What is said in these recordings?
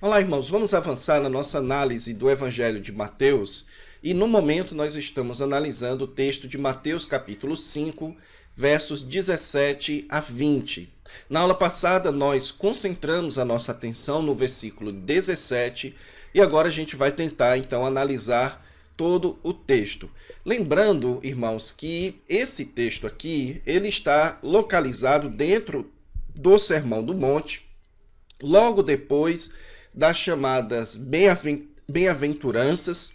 Olá, irmãos, vamos avançar na nossa análise do Evangelho de Mateus e no momento nós estamos analisando o texto de Mateus capítulo 5, versos 17 a 20. Na aula passada nós concentramos a nossa atenção no versículo 17 e agora a gente vai tentar então analisar todo o texto. Lembrando, irmãos, que esse texto aqui, ele está localizado dentro do Sermão do Monte, logo depois das chamadas bem-aventuranças,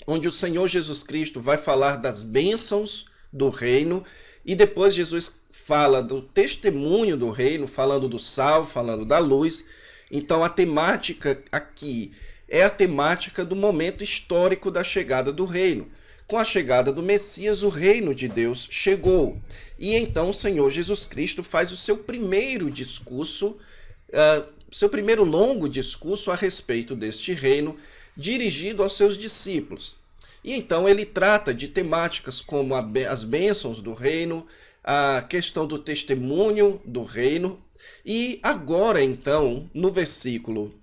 onde o Senhor Jesus Cristo vai falar das bênçãos do reino, e depois Jesus fala do testemunho do reino, falando do sal, falando da luz. Então a temática aqui é a temática do momento histórico da chegada do reino. Com a chegada do Messias, o reino de Deus chegou. E então o Senhor Jesus Cristo faz o seu primeiro discurso, seu primeiro longo discurso a respeito deste reino, dirigido aos seus discípulos. E então ele trata de temáticas como as bênçãos do reino, a questão do testemunho do reino, e agora então, no versículo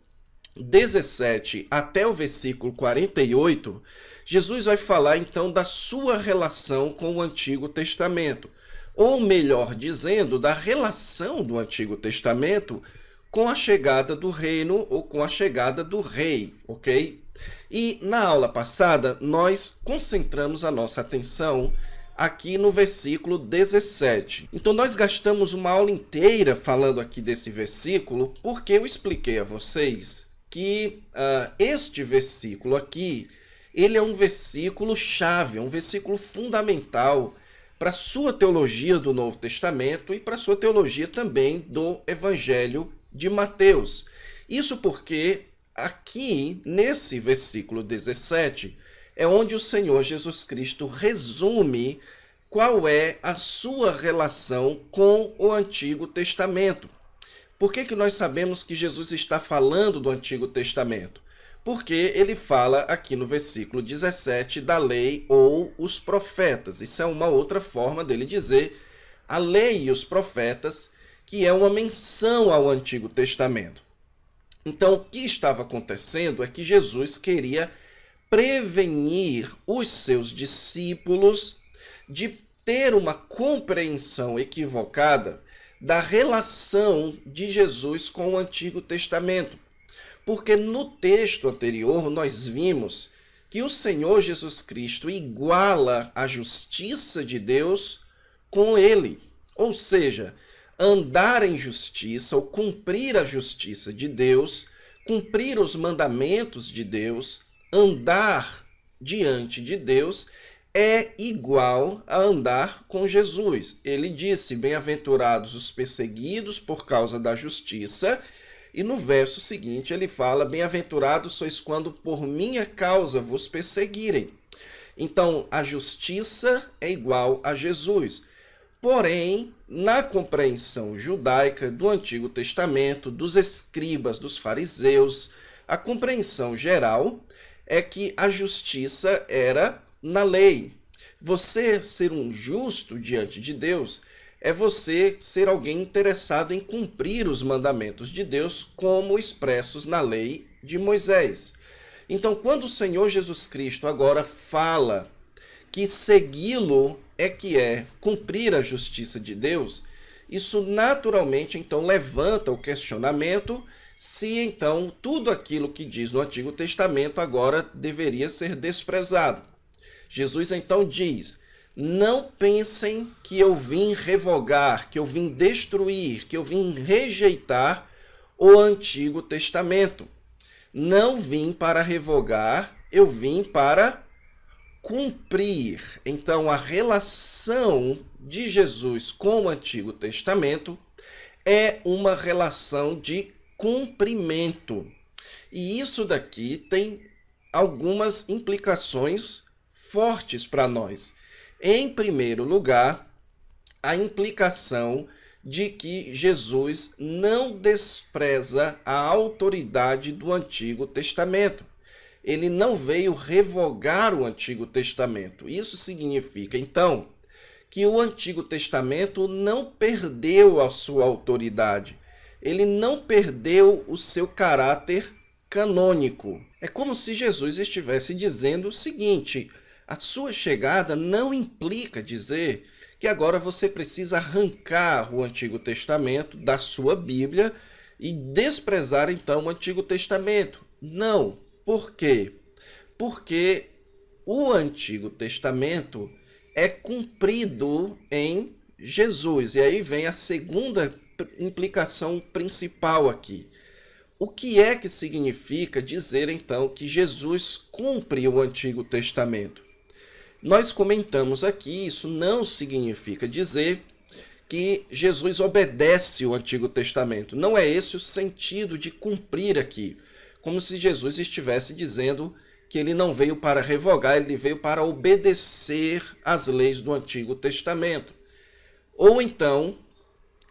17 até o versículo 48, Jesus vai falar então da sua relação com o Antigo Testamento, ou melhor dizendo, da relação do Antigo Testamento com a chegada do reino ou com a chegada do rei, ok? E na aula passada nós concentramos a nossa atenção aqui no versículo 17. Então nós gastamos uma aula inteira falando aqui desse versículo porque eu expliquei a vocês que este versículo aqui, ele é um versículo chave, é um versículo fundamental para a sua teologia do Novo Testamento e para a sua teologia também do Evangelho de Mateus. Isso porque aqui, nesse versículo 17, é onde o Senhor Jesus Cristo resume qual é a sua relação com o Antigo Testamento. Por que nós sabemos que Jesus está falando do Antigo Testamento? Porque ele fala aqui no versículo 17 da lei ou os profetas. Isso é uma outra forma dele dizer a lei e os profetas, que é uma menção ao Antigo Testamento. Então, o que estava acontecendo é que Jesus queria prevenir os seus discípulos de ter uma compreensão equivocada da relação de Jesus com o Antigo Testamento. Porque no texto anterior nós vimos que o Senhor Jesus Cristo iguala a justiça de Deus com ele. Ou seja, andar em justiça ou cumprir a justiça de Deus, cumprir os mandamentos de Deus, andar diante de Deus é igual a andar com Jesus. Ele disse, bem-aventurados os perseguidos por causa da justiça, e no verso seguinte ele fala, bem-aventurados sois quando por minha causa vos perseguirem. Então, a justiça é igual a Jesus. Porém, na compreensão judaica do Antigo Testamento, dos escribas, dos fariseus, a compreensão geral é que a justiça era na lei. Você ser um justo diante de Deus é você ser alguém interessado em cumprir os mandamentos de Deus como expressos na lei de Moisés. Então, quando o Senhor Jesus Cristo agora fala que segui-lo é cumprir a justiça de Deus, isso naturalmente então levanta o questionamento se então tudo aquilo que diz no Antigo Testamento agora deveria ser desprezado. Jesus então diz, não pensem que eu vim revogar, que eu vim destruir, que eu vim rejeitar o Antigo Testamento. Não vim para revogar, eu vim para cumprir. Então, a relação de Jesus com o Antigo Testamento é uma relação de cumprimento. E isso daqui tem algumas implicações fortes para nós. Em primeiro lugar, a implicação de que Jesus não despreza a autoridade do Antigo Testamento. Ele não veio revogar o Antigo Testamento. Isso significa, então, que o Antigo Testamento não perdeu a sua autoridade. Ele não perdeu o seu caráter canônico. É como se Jesus estivesse dizendo o seguinte: a sua chegada não implica dizer que agora você precisa arrancar o Antigo Testamento da sua Bíblia e desprezar então o Antigo Testamento. Não. Por quê? Porque o Antigo Testamento é cumprido em Jesus. E aí vem a segunda implicação principal aqui. O que é que significa dizer então que Jesus cumpre o Antigo Testamento? Nós comentamos aqui, isso não significa dizer que Jesus obedece o Antigo Testamento. Não é esse o sentido de cumprir aqui. Como se Jesus estivesse dizendo que ele não veio para revogar, ele veio para obedecer às leis do Antigo Testamento. Ou então,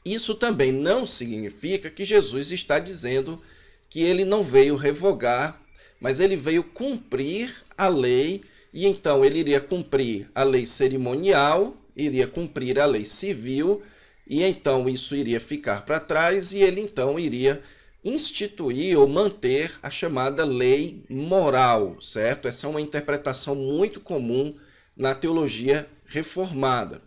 isso também não significa que Jesus está dizendo que ele não veio revogar, mas ele veio cumprir a lei. E então ele iria cumprir a lei cerimonial, iria cumprir a lei civil, e então isso iria ficar para trás, e ele então iria instituir ou manter a chamada lei moral, certo? Essa é uma interpretação muito comum na teologia reformada.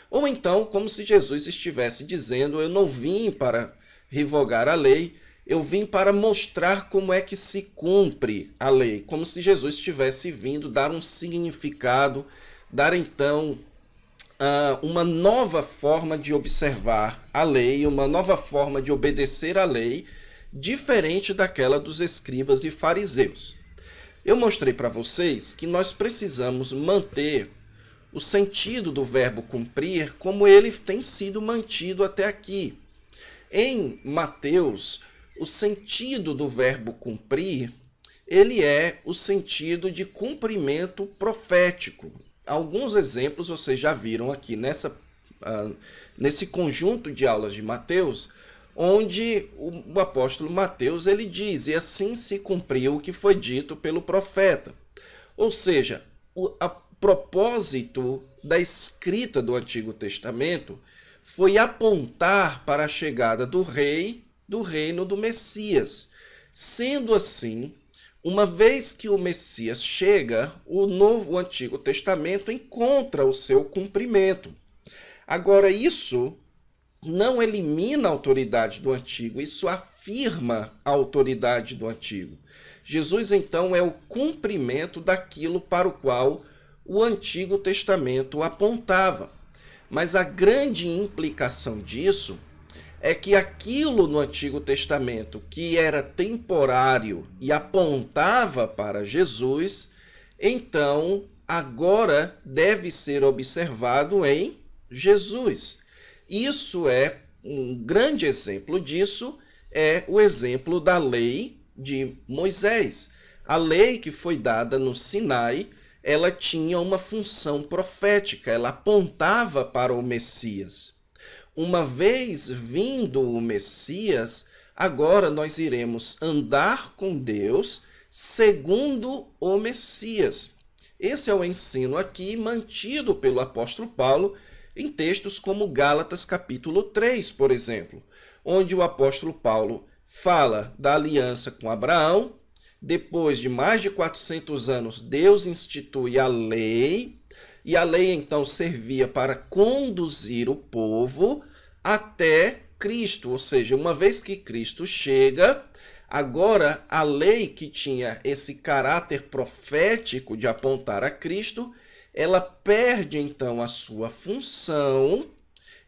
Ou então, como se Jesus estivesse dizendo: eu não vim para revogar a lei, eu vim para mostrar como é que se cumpre a lei, como se Jesus estivesse vindo dar um significado, dar então uma nova forma de observar a lei, uma nova forma de obedecer à lei, diferente daquela dos escribas e fariseus. Eu mostrei para vocês que nós precisamos manter o sentido do verbo cumprir como ele tem sido mantido até aqui. Em Mateus, o sentido do verbo cumprir, ele é o sentido de cumprimento profético. Alguns exemplos vocês já viram aqui nesse conjunto de aulas de Mateus, onde o apóstolo Mateus ele diz: e assim se cumpriu o que foi dito pelo profeta. Ou seja, o propósito da escrita do Antigo Testamento foi apontar para a chegada do rei, do reino do Messias. Sendo assim, uma vez que o Messias chega, o Antigo Testamento encontra o seu cumprimento. Agora, isso não elimina a autoridade do Antigo, isso afirma a autoridade do Antigo. Jesus, então, é o cumprimento daquilo para o qual o Antigo Testamento apontava. Mas a grande implicação disso é que aquilo no Antigo Testamento que era temporário e apontava para Jesus, então agora deve ser observado em Jesus. Isso é um grande exemplo disso, é o exemplo da lei de Moisés. A lei que foi dada no Sinai, ela tinha uma função profética, ela apontava para o Messias. Uma vez vindo o Messias, agora nós iremos andar com Deus segundo o Messias. Esse é o ensino aqui mantido pelo apóstolo Paulo em textos como Gálatas capítulo 3, por exemplo, onde o apóstolo Paulo fala da aliança com Abraão. Depois de mais de 400 anos, Deus institui a lei, e a lei então servia para conduzir o povo até Cristo. Ou seja, uma vez que Cristo chega, agora a lei que tinha esse caráter profético de apontar a Cristo, ela perde então a sua função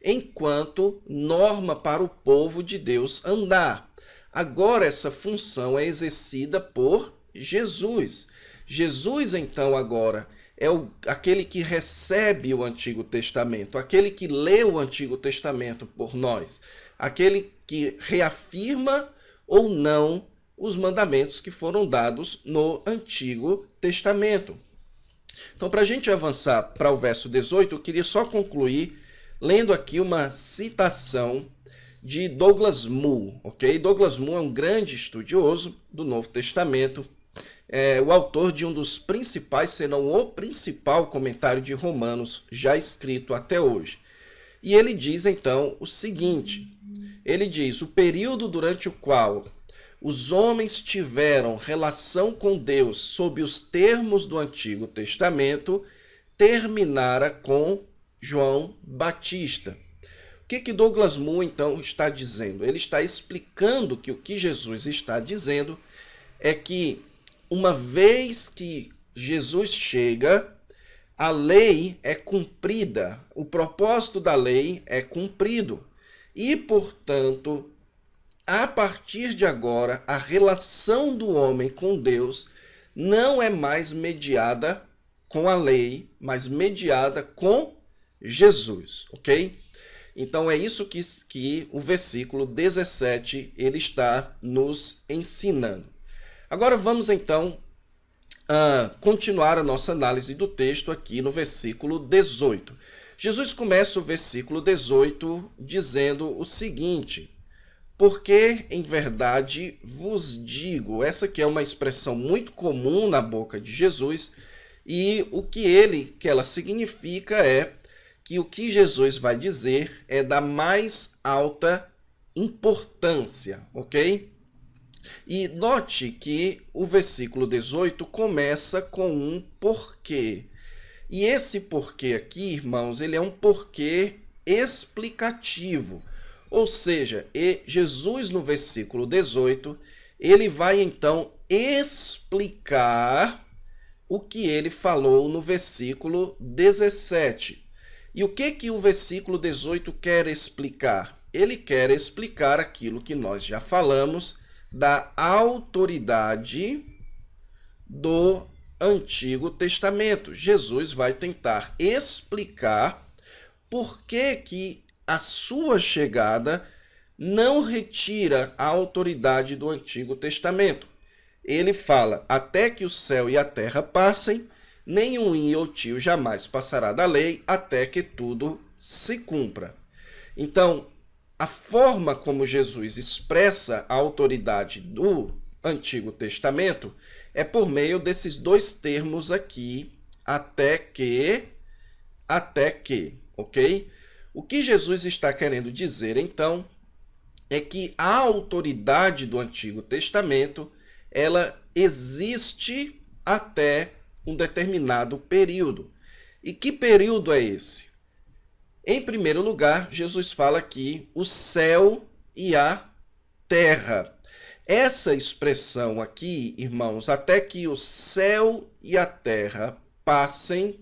enquanto norma para o povo de Deus andar. Agora essa função é exercida por Jesus. Jesus, então, agora é aquele que recebe o Antigo Testamento, aquele que lê o Antigo Testamento por nós, aquele que reafirma ou não os mandamentos que foram dados no Antigo Testamento. Então, para a gente avançar para o verso 18, eu queria só concluir lendo aqui uma citação de Douglas Moo, ok? Douglas Moo é um grande estudioso do Novo Testamento, o autor de um dos principais, se não o principal comentário de Romanos já escrito até hoje. E ele diz então o seguinte, ele diz: o período durante o qual os homens tiveram relação com Deus sob os termos do Antigo Testamento, terminara com João Batista. O que Douglas Moo, então, está dizendo? Ele está explicando que o que Jesus está dizendo é que, uma vez que Jesus chega, a lei é cumprida, o propósito da lei é cumprido. E, portanto, a partir de agora, a relação do homem com Deus não é mais mediada com a lei, mas mediada com Jesus, ok? Então é isso que o versículo 17 ele está nos ensinando. Agora vamos então continuar a nossa análise do texto aqui no versículo 18. Jesus começa o versículo 18 dizendo o seguinte: porque em verdade vos digo. Essa aqui é uma expressão muito comum na boca de Jesus, e o que ela significa é que o que Jesus vai dizer é da mais alta importância, ok? E note que o versículo 18 começa com um porquê. E esse porquê aqui, irmãos, ele é um porquê explicativo. Ou seja, Jesus no versículo 18, ele vai então explicar o que ele falou no versículo 17. E o que o versículo 18 quer explicar? Ele quer explicar aquilo que nós já falamos da autoridade do Antigo Testamento. Jesus vai tentar explicar por que a sua chegada não retira a autoridade do Antigo Testamento. Ele fala, até que o céu e a terra passem, nenhum i ou tio jamais passará da lei, até que tudo se cumpra. Então, a forma como Jesus expressa a autoridade do Antigo Testamento é por meio desses dois termos aqui, até que, ok? O que Jesus está querendo dizer, então, é que a autoridade do Antigo Testamento, ela existe até um determinado período. E que período é esse? Em primeiro lugar, Jesus fala aqui o céu e a terra. Essa expressão aqui, irmãos, até que o céu e a terra passem,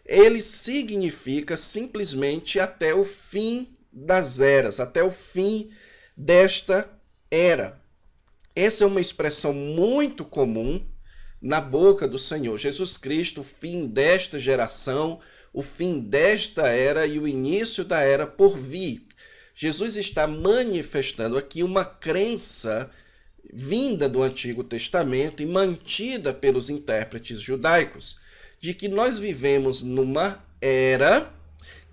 ele significa simplesmente até o fim das eras, até o fim desta era. Essa é uma expressão muito comum na boca do Senhor Jesus Cristo, o fim desta geração, o fim desta era e o início da era por vir. Jesus está manifestando aqui uma crença vinda do Antigo Testamento e mantida pelos intérpretes judaicos, de que nós vivemos numa era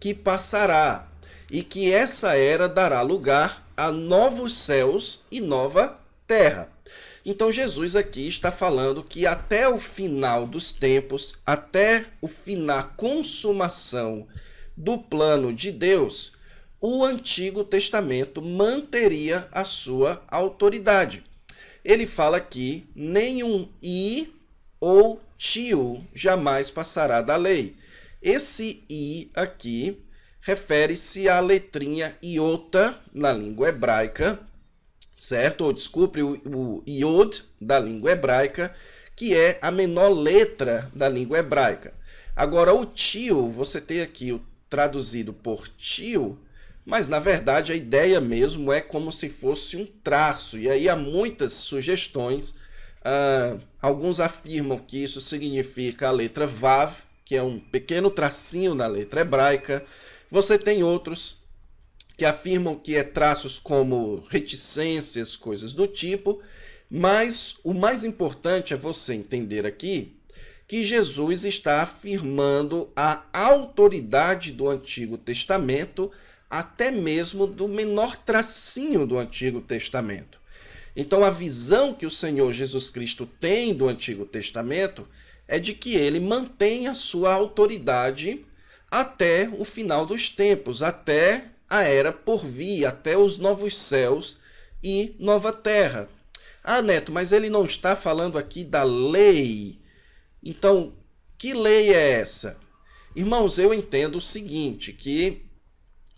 que passará e que essa era dará lugar a novos céus e nova terra. Então Jesus aqui está falando que até o final dos tempos, até o final, a consumação do plano de Deus, o Antigo Testamento manteria a sua autoridade. Ele fala que nenhum i ou tio jamais passará da lei. Esse i aqui refere-se à letrinha iota na língua hebraica, certo? Ou desculpe, o iod da língua hebraica, que é a menor letra da língua hebraica. Agora, o tio, você tem aqui o traduzido por tio, mas na verdade a ideia mesmo é como se fosse um traço. E aí há muitas sugestões. Alguns afirmam que isso significa a letra Vav, que é um pequeno tracinho na letra hebraica. Você tem outros que afirmam que é traços como reticências, coisas do tipo, mas o mais importante é você entender aqui que Jesus está afirmando a autoridade do Antigo Testamento, até mesmo do menor tracinho do Antigo Testamento. Então, a visão que o Senhor Jesus Cristo tem do Antigo Testamento é de que ele mantém a sua autoridade até o final dos tempos, até a era por vir, até os novos céus e nova terra. Ah, Neto, mas ele não está falando aqui da lei. Então, que lei é essa? Irmãos, eu entendo o seguinte, que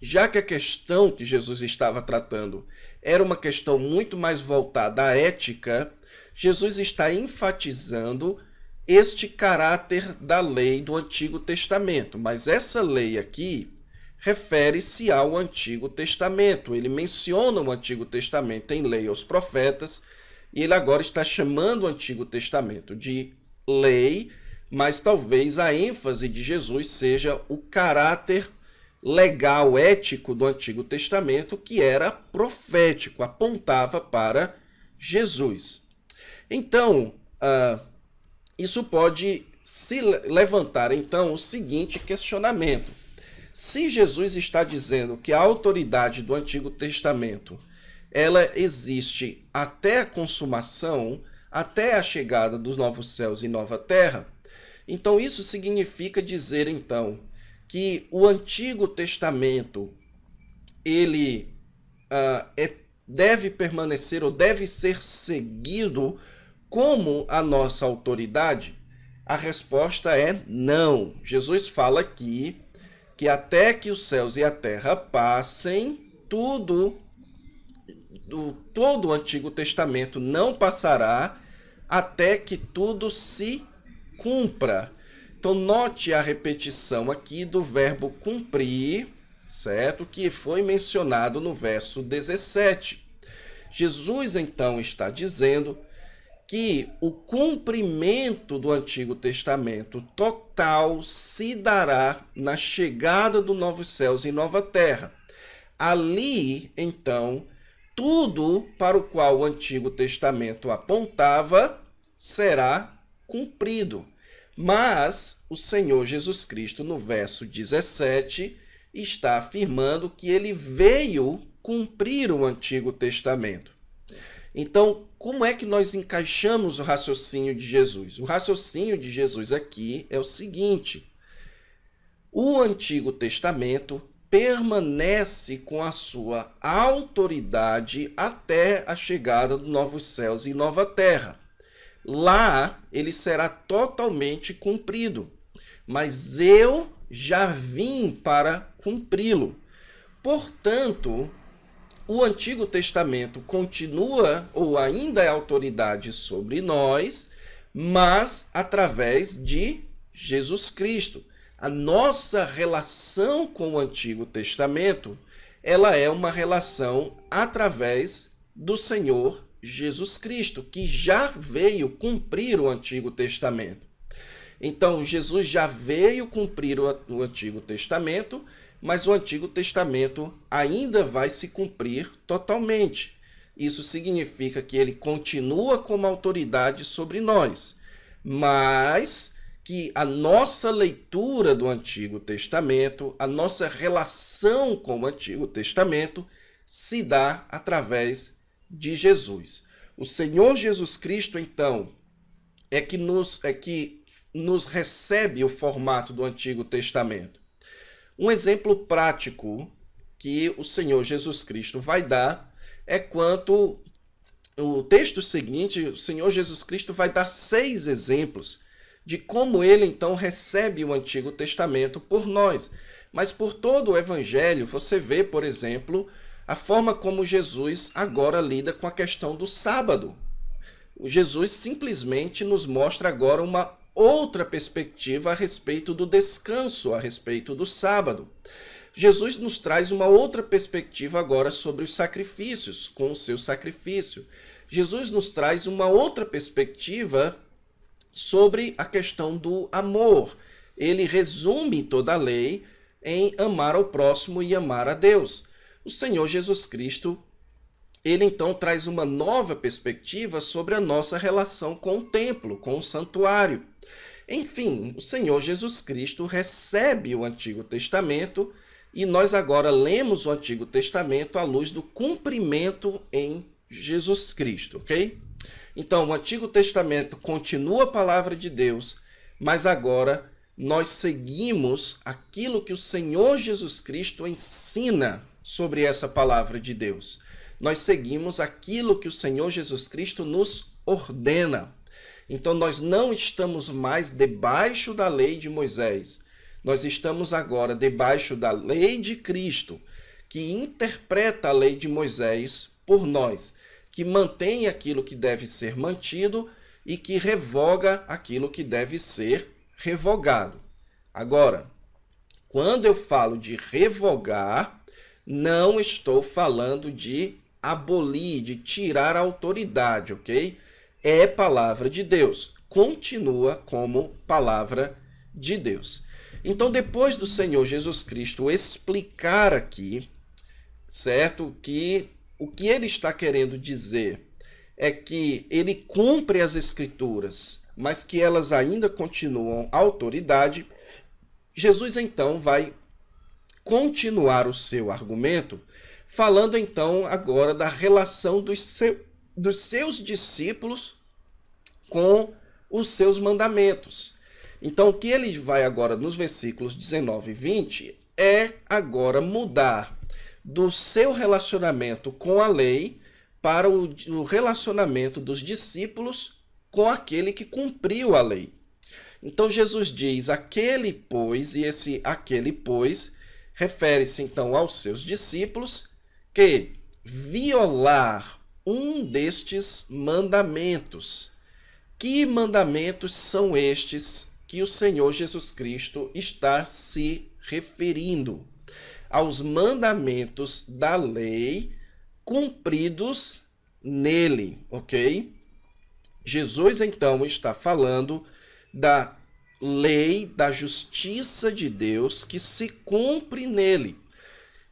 já que a questão que Jesus estava tratando era uma questão muito mais voltada à ética, Jesus está enfatizando este caráter da lei do Antigo Testamento. Mas essa lei aqui refere-se ao Antigo Testamento. Ele menciona o Antigo Testamento em lei aos profetas, e ele agora está chamando o Antigo Testamento de lei, mas talvez a ênfase de Jesus seja o caráter legal, ético do Antigo Testamento, que era profético, apontava para Jesus. Então, isso pode se levantar, então, o seguinte questionamento. Se Jesus está dizendo que a autoridade do Antigo Testamento ela existe até a consumação, até a chegada dos novos céus e nova terra, então isso significa dizer, então, que o Antigo Testamento ele deve permanecer ou deve ser seguido como a nossa autoridade? A resposta é não. Jesus fala aqui que até que os céus e a terra passem, todo o Antigo Testamento não passará até que tudo se cumpra. Então, note a repetição aqui do verbo cumprir, certo? Que foi mencionado no verso 17. Jesus, então, está dizendo que o cumprimento do Antigo Testamento total se dará na chegada dos novos céus e nova terra. Ali, então, tudo para o qual o Antigo Testamento apontava será cumprido. Mas o Senhor Jesus Cristo, no verso 17, está afirmando que ele veio cumprir o Antigo Testamento. Então, como é que nós encaixamos o raciocínio de Jesus? O raciocínio de Jesus aqui é o seguinte: o Antigo Testamento permanece com a sua autoridade até a chegada dos novos céus e nova terra. Lá ele será totalmente cumprido, mas eu já vim para cumpri-lo. Portanto, o Antigo Testamento continua ou ainda é autoridade sobre nós, mas através de Jesus Cristo. A nossa relação com o Antigo Testamento, ela é uma relação através do Senhor Jesus Cristo, que já veio cumprir o Antigo Testamento. Então, Jesus já veio cumprir o Antigo Testamento, mas o Antigo Testamento ainda vai se cumprir totalmente. Isso significa que ele continua como autoridade sobre nós, mas que a nossa leitura do Antigo Testamento, a nossa relação com o Antigo Testamento, se dá através de Jesus. O Senhor Jesus Cristo, então, é que nos recebe o formato do Antigo Testamento. Um exemplo prático que o Senhor Jesus Cristo vai dar é quanto o texto seguinte, o Senhor Jesus Cristo vai dar 6 exemplos de como ele então recebe o Antigo Testamento por nós. Mas por todo o Evangelho você vê, por exemplo, a forma como Jesus agora lida com a questão do sábado. O Jesus simplesmente nos mostra agora uma outra perspectiva a respeito do descanso, a respeito do sábado. Jesus nos traz uma outra perspectiva agora sobre os sacrifícios, com o seu sacrifício. Jesus nos traz uma outra perspectiva sobre a questão do amor. Ele resume toda a lei em amar ao próximo e amar a Deus. O Senhor Jesus Cristo, ele então traz uma nova perspectiva sobre a nossa relação com o templo, com o santuário. Enfim, o Senhor Jesus Cristo recebe o Antigo Testamento e nós agora lemos o Antigo Testamento à luz do cumprimento em Jesus Cristo, ok? Então, o Antigo Testamento continua a palavra de Deus, mas agora nós seguimos aquilo que o Senhor Jesus Cristo ensina sobre essa palavra de Deus. nós seguimos aquilo que o Senhor Jesus Cristo nos ordena. Então nós não estamos mais debaixo da lei de Moisés. Nós estamos agora debaixo da lei de Cristo, que interpreta a lei de Moisés por nós, que mantém aquilo que deve ser mantido e que revoga aquilo que deve ser revogado. Agora, quando eu falo de revogar, não estou falando de abolir, de tirar a autoridade, ok? É palavra de Deus, continua como palavra de Deus. Então, depois do Senhor Jesus Cristo explicar aqui, certo, que o que ele está querendo dizer é que ele cumpre as Escrituras, mas que elas ainda continuam autoridade, Jesus então vai continuar o seu argumento, falando então agora da relação dos seus discípulos com os seus mandamentos. Então, o que ele vai agora nos versículos 19 e 20 é agora mudar do seu relacionamento com a lei para o relacionamento dos discípulos com aquele que cumpriu a lei. Então, Jesus diz aquele, pois, e esse aquele, pois, refere-se então aos seus discípulos que violar um destes mandamentos. Que mandamentos são estes que o Senhor Jesus Cristo está se referindo? Aos mandamentos da lei cumpridos nele, ok? Jesus então está falando da lei, da justiça de Deus que se cumpre nele.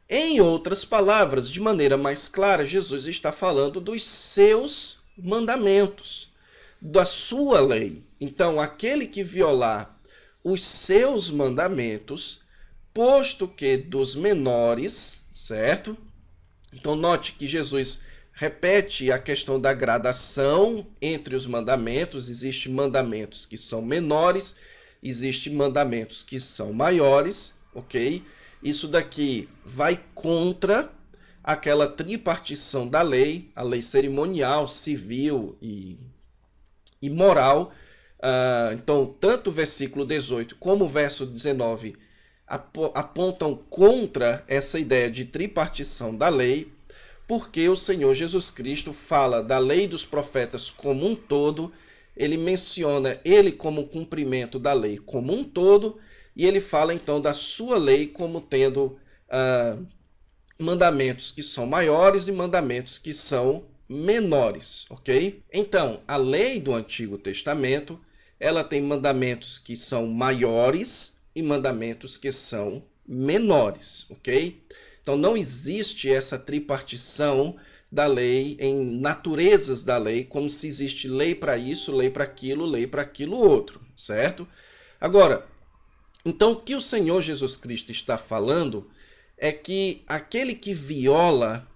Em outras palavras, de maneira mais clara, Jesus está falando dos seus mandamentos, da sua lei. Então, aquele que violar os seus mandamentos, posto que dos menores, certo? Então, note que Jesus repete a questão da gradação entre os mandamentos. Existem mandamentos que são menores, existem mandamentos que são maiores, ok? Isso daqui vai contra aquela tripartição da lei, a lei cerimonial, civil e moral. Então, tanto o versículo 18 como o verso 19 apontam contra essa ideia de tripartição da lei, porque o Senhor Jesus Cristo fala da lei dos profetas como um todo, ele menciona ele como cumprimento da lei como um todo, e ele fala então da sua lei como tendo mandamentos que são maiores e mandamentos que são menores, ok? Então, a lei do Antigo Testamento, ela tem mandamentos que são maiores e mandamentos que são menores, ok? Então, não existe essa tripartição da lei em naturezas da lei, como se existe lei para isso, lei para aquilo outro, certo? Agora, então, o que o Senhor Jesus Cristo está falando é que aquele que viola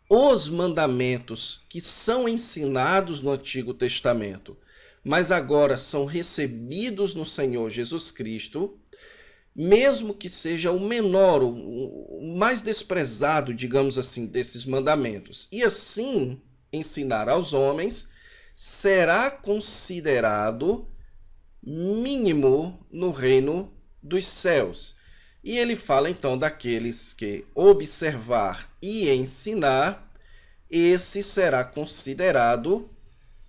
os mandamentos que são ensinados no Antigo Testamento, mas agora são recebidos no Senhor Jesus Cristo, mesmo que seja o menor, o mais desprezado, digamos assim, desses mandamentos, e assim ensinar aos homens, será considerado mínimo no reino dos céus. E ele fala então daqueles que observar e ensinar, esse será considerado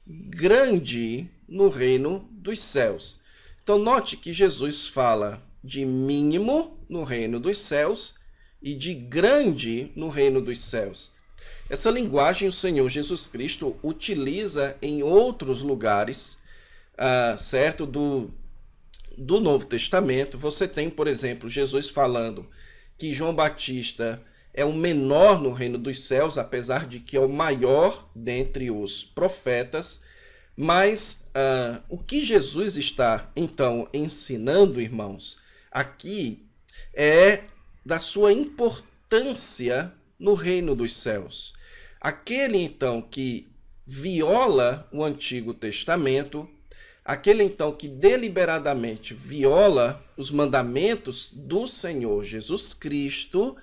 grande no reino dos céus. Então note que Jesus fala de mínimo no reino dos céus e de grande no reino dos céus. Essa linguagem o Senhor Jesus Cristo utiliza em outros lugares, certo? Do Novo Testamento. Você tem, por exemplo, Jesus falando que João Batista é o menor no reino dos céus, apesar de que é o maior dentre os profetas. Mas o que Jesus está, então, ensinando, irmãos, aqui é da sua importância no reino dos céus. Aquele, então, que viola o Antigo Testamento, aquele, então, que deliberadamente viola os mandamentos do Senhor Jesus Cristo,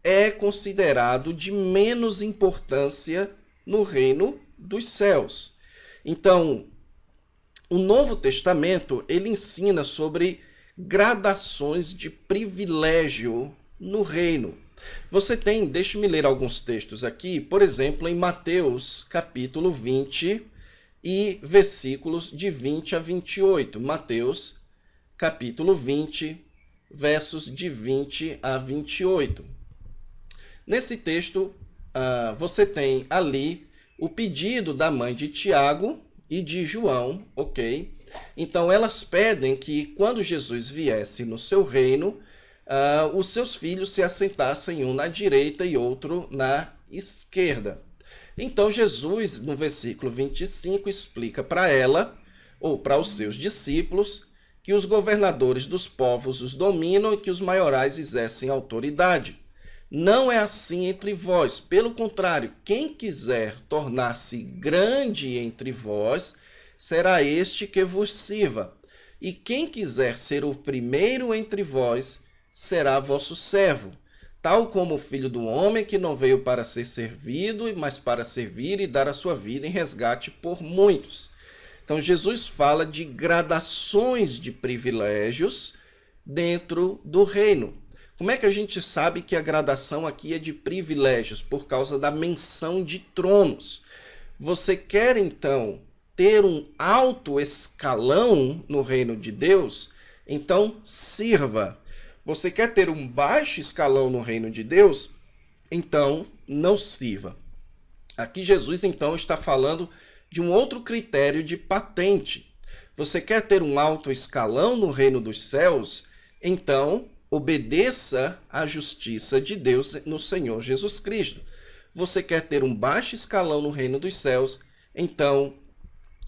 é considerado de menos importância no reino dos céus. Então, o Novo Testamento, ele ensina sobre gradações de privilégio no reino. Você tem, deixe-me ler alguns textos aqui, por exemplo, em Mateus, capítulo 20 e versículos de 20 a 28. Mateus, capítulo 20, versos de 20 a 28. Nesse texto, você tem ali o pedido da mãe de Tiago e de João, ok? Então, elas pedem que, quando Jesus viesse no seu reino, os seus filhos se assentassem um na direita e outro na esquerda. Então, Jesus, no versículo 25, explica para ela, ou para os seus discípulos, que os governadores dos povos os dominam e que os maiorais exercem autoridade. Não é assim entre vós. Pelo contrário, quem quiser tornar-se grande entre vós, será este que vos sirva. E quem quiser ser o primeiro entre vós, será vosso servo. Tal como o Filho do Homem, que não veio para ser servido, mas para servir e dar a sua vida em resgate por muitos. Então, Jesus fala de gradações de privilégios dentro do reino. Como é que a gente sabe que a gradação aqui é de privilégios? Por causa da menção de tronos. Você quer, então, ter um alto escalão no reino de Deus? Então, sirva. Você quer ter um baixo escalão no reino de Deus? Então, não sirva. Aqui Jesus, então, está falando de um outro critério de patente. Você quer ter um alto escalão no reino dos céus? Então, obedeça à justiça de Deus no Senhor Jesus Cristo. Você quer ter um baixo escalão no reino dos céus? Então,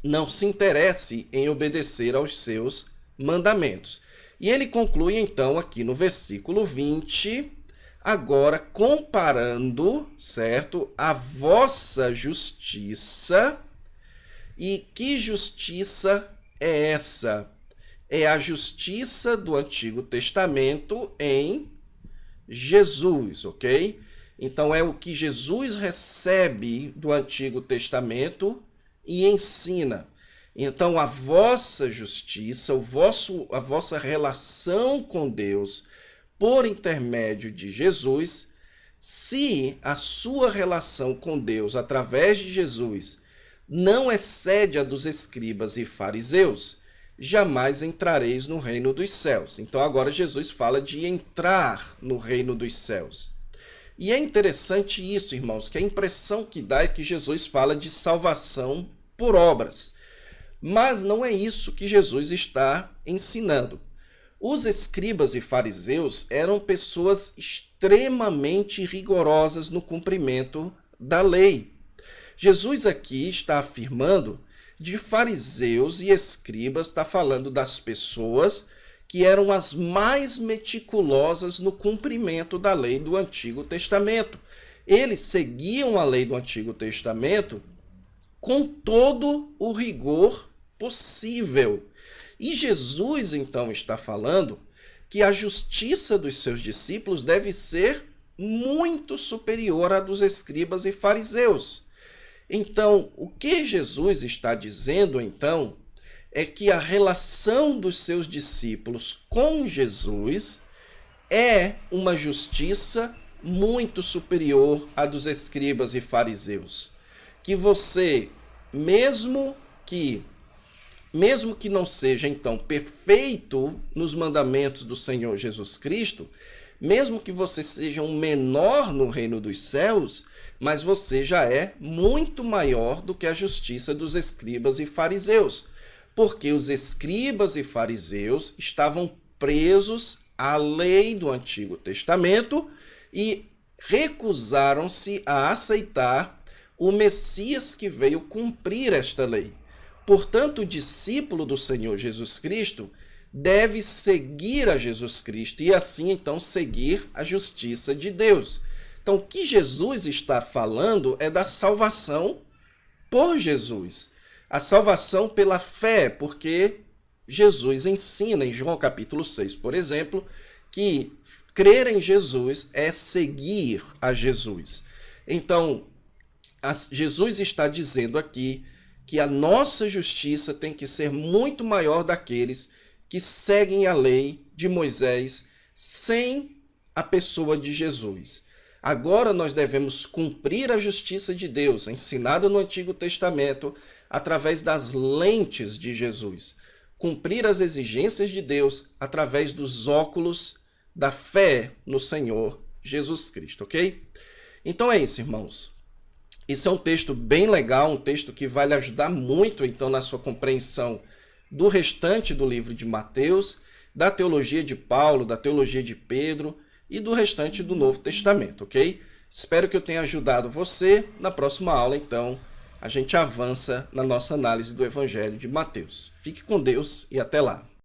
não se interesse em obedecer aos seus mandamentos. E ele conclui, então, aqui no versículo 20, agora comparando, certo, a vossa justiça. E que justiça é essa? É a justiça do Antigo Testamento em Jesus, ok? Então, é o que Jesus recebe do Antigo Testamento e ensina. Então, a vossa justiça, a vossa relação com Deus por intermédio de Jesus, se a sua relação com Deus através de Jesus não excede a dos escribas e fariseus, jamais entrareis no reino dos céus. Então, agora Jesus fala de entrar no reino dos céus. E é interessante isso, irmãos, que a impressão que dá é que Jesus fala de salvação por obras. Mas não é isso que Jesus está ensinando. Os escribas e fariseus eram pessoas extremamente rigorosas no cumprimento da lei. Jesus aqui está afirmando de fariseus e escribas, está falando das pessoas que eram as mais meticulosas no cumprimento da lei do Antigo Testamento. Eles seguiam a lei do Antigo Testamento com todo o rigor possível. E Jesus, então, está falando que a justiça dos seus discípulos deve ser muito superior à dos escribas e fariseus. Então, o que Jesus está dizendo, então, é que a relação dos seus discípulos com Jesus é uma justiça muito superior à dos escribas e fariseus. Que você, mesmo que não seja, então, perfeito nos mandamentos do Senhor Jesus Cristo, mesmo que você seja um menor no reino dos céus, mas você já é muito maior do que a justiça dos escribas e fariseus, porque os escribas e fariseus estavam presos à lei do Antigo Testamento e recusaram-se a aceitar o Messias que veio cumprir esta lei. Portanto, o discípulo do Senhor Jesus Cristo deve seguir a Jesus Cristo e assim, então, seguir a justiça de Deus. Então, o que Jesus está falando é da salvação por Jesus. A salvação pela fé, porque Jesus ensina em João capítulo 6, por exemplo, que crer em Jesus é seguir a Jesus. Então, Jesus está dizendo aqui que a nossa justiça tem que ser muito maior daqueles que seguem a lei de Moisés sem a pessoa de Jesus. Agora nós devemos cumprir a justiça de Deus, ensinada no Antigo Testamento, através das lentes de Jesus. Cumprir as exigências de Deus através dos óculos da fé no Senhor Jesus Cristo, ok? Então é isso, irmãos. Isso é um texto bem legal, um texto que vai lhe ajudar muito, então, na sua compreensão do restante do livro de Mateus, da teologia de Paulo, da teologia de Pedro e do restante do Novo Testamento, ok? Espero que eu tenha ajudado você. Na próxima aula, então, a gente avança na nossa análise do Evangelho de Mateus. Fique com Deus e até lá.